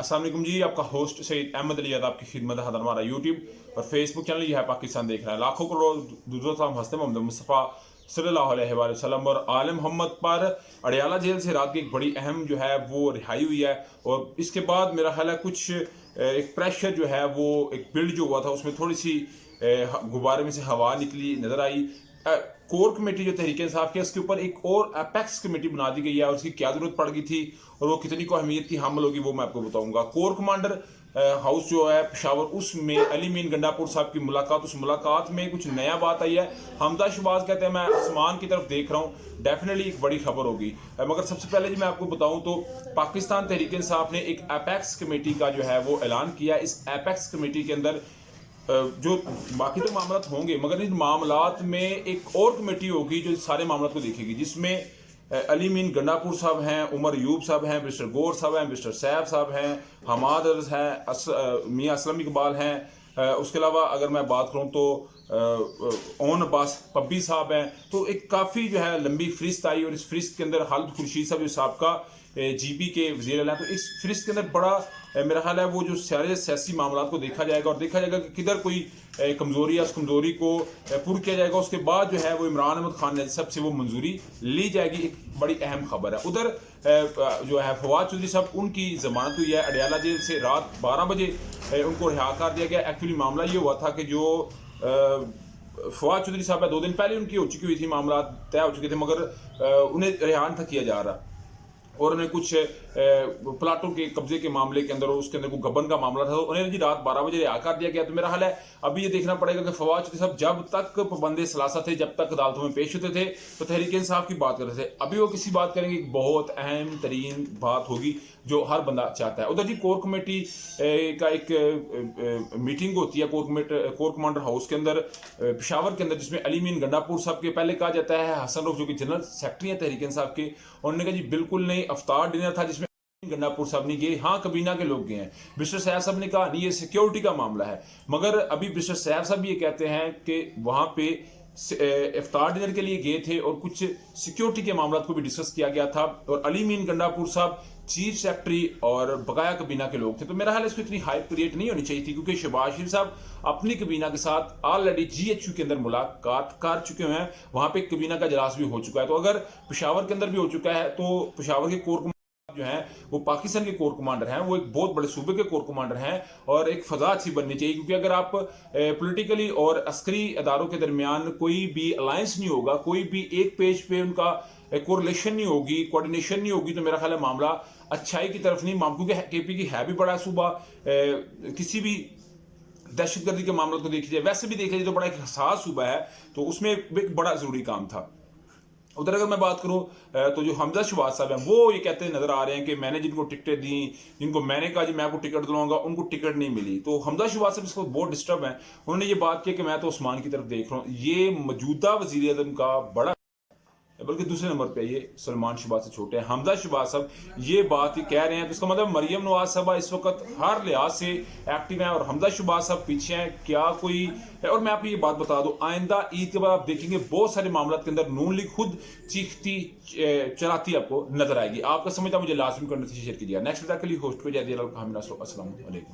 अस्सलाम वालेकुम जी, आपका होस्ट सईद अहमद अली आपकी खिदमत है। हमारा यूट्यूब और फेसबुक चैनल ये है पाकिस्तान देख रहा है। लाखों करोड़ दूसरा हस्ते मोहम्मद मुस्तफ़ा सल्लल्लाहु अलैहि वसल्लम और आलम मोहम्मद पर अडयाला जेल से रात की एक बड़ी अहम जो है वो रिहाई हुई है। और इसके बाद मेरा ख्याल है कुछ एक प्रेशर जो है वो एक बिल्ड जो हुआ था उसमें थोड़ी सी गुब्बारे में से हवा निकली नजर आई। कोर कमेटी जो तहरीक इंसाफ की उसके ऊपर एक और अपेक्स कमेटी बना दी गई है और उसकी क्या जरूरत पड़ गई थी और वो कितनी को अहमियत की हामिल होगी वो मैं आपको बताऊंगा। कोर कमांडर हाउस जो है पेशावर उसमें अली मीन गंडापुर साहब की मुलाकात, उस मुलाकात में कुछ नया बात आई है। हमजा शहबाज कहते हैं मैं आसमान की तरफ देख रहा हूँ, डेफिनेटली एक बड़ी खबर होगी। मगर सबसे पहले जी मैं आपको बताऊं तो पाकिस्तान तहरीक इंसाफ ने एक अपेक्स कमेटी का जो है वो ऐलान किया। इस अपेक्स कमेटी के अंदर जो बाकी तो मामला होंगे मगर इन मामलात में एक और कमेटी होगी जो सारे मामलों को देखेगी, जिसमें अली मीन गंडापुर साहब हैं, उमर यूब साहब हैं, मिस्टर गौर साहब हैं, मिस्टर सैफ साहब हैं, हमाद अर्ज हैं, मियाँ असलम इकबाल हैं। उसके अलावा अगर मैं बात करूं तो ओन अब्बास पब्बी साहब हैं। तो एक काफ़ी जो है लंबी फरिस्त आई और इस फरिस्त के अंदर हालिद खुर्शीद साहब जो साहब जीबी के वज़ीर हैं, तो इस फरिस्त के अंदर बड़ा मेरा ख्याल है वो जो सारे सियासी मामला को देखा जाएगा और देखा जाएगा कि किधर कोई कमज़ोरी है, उस कमज़ोरी को पूरा किया जाएगा। उसके बाद जो है वो इमरान अहमद खान ने सबसे वो मंजूरी ली जाएगी। एक बड़ी अहम खबर है। उधर जो है फवाद चौधरी साहब उनकी जमानत हुई है अडयाला जेल से, रात 12 बजे उनको रिहा कर दिया गया। एक्चुअली मामला ये हुआ था कि जो फवाद चौधरी साहब है 2 दिन पहले उनकी हो चुकी हुई थी, मामला तय हो चुके थे मगर उन्हें रिहा था किया जा रहा और उन्हें कुछ प्लाटों के कब्जे के मामले के अंदर उसके अंदर कोई गबन का मामला था, तो उन्हें जी रात 12 बजे रिहा कर दिया गया। तो मेरा हाल है अभी ये देखना पड़ेगा कि फवाद चौधरी साहब जब तक पाबंद सलासा थे, जब तक अदालतों में पेश होते थे तो तहरीक इंसाफ की बात करते थे, अभी वो किसी बात करेंगे एक बहुत अहम तरीन बात होगी जो हर बंदा चाहता है। उधर जी कोर कमेटी का एक मीटिंग होती है कोर कमांडर हाउस के अंदर पेशावर के अंदर, जिसमें अली मीन गंडापुर साहब के पहले कहा जाता है हसन रऊफ जो कि जनरल सेक्रेटरी हैं तहरीक इंसाफ के, उन्होंने कहा जी बिल्कुल नहीं, अफ्तार डिनर था जिसमें गंडापुर साहब नहीं गए, हाँ कबीना के लोग गए हैं। मिस्टर सैफ साहब ने कहा नहीं ये सिक्योरिटी का मामला है, मगर अभी मिस्टर सैफ साहब ये कहते हैं कि वहां पे इफ्तार डिनर के लिए गए थे और कुछ सिक्योरिटी के मामला को भी डिस्कस किया गया था और अली मीन गंडापुर साहब चीफ सेक्रेटरी और बकाया कबीना के लोग थे। तो मेरा ख्याल इसको इतनी हाइप क्रिएट नहीं होनी चाहिए थी क्योंकि शहबाज शरीफ साहब अपनी कबीना के साथ ऑलरेडी GHQ के अंदर मुलाकात कर चुके हैं, वहां पे कबीना का इजलास भी हो चुका है। तो अगर पेशावर के अंदर भी हो चुका है तो पेशावर के कोर जो है वो पाकिस्तान के कोर कमांडर हैं, वो एक बहुत बड़े सूबे के कोर कमांडर हैं और एक फजा अच्छी बननी चाहिए क्योंकि अगर आप पॉलिटिकली और अस्करी अदारों के दरमियान कोई भी अलायंस नहीं होगा, कोई भी एक पेज पे उनका कोरिलेशन नहीं होगी, कोऑर्डिनेशन नहीं होगी, तो मेरा ख्याल है मामला अच्छाई की तरफ नहीं क्योंकि KP की है भी बड़ा सूबा, किसी भी दहशतगर्दी के मामलों को देखिए वैसे भी देख लीजिए तो बड़ा एक हसास सूबा है, तो उसमें एक बड़ा जरूरी काम था। उधर अगर मैं बात करूं तो जो हमजा शहबाज साहब हैं वो ये कहते नजर आ रहे हैं कि मैंने जिनको टिकटें दी, जिनको मैंने कहा जी मैं आपको टिकट दिलाऊंगा, उनको टिकट नहीं मिली। तो हमजा शहबाज साहब इसको बहुत डिस्टर्ब हैं, उन्होंने ये बात की कि मैं तो उस्मान की तरफ देख रहा हूँ। ये मौजूदा वजीर आज़म का बड़ा, बल्कि दूसरे नंबर पे ये सलमान शहबाज से छोटे हैं हमजा शहबाज साहब ये बात ही कह रहे हैं, तो इसका मतलब मरियम नवाज साहबा इस वक्त हर लिहाज से एक्टिव हैं और हमजा शहबाज साहब पीछे हैं क्या कोई। और मैं आपको ये बात बता दूं आइंदा ईद के बाद आप देखेंगे बहुत सारे मामला के अंदर नून लीग खुद चीखती चलाती आपको नजर आएगी। आपका समझता मुझे लाजमी करने से शेयर कीजिएगा। नेक्स्ट के लिए होस्ट को जय अस्सलाम वालेकुम।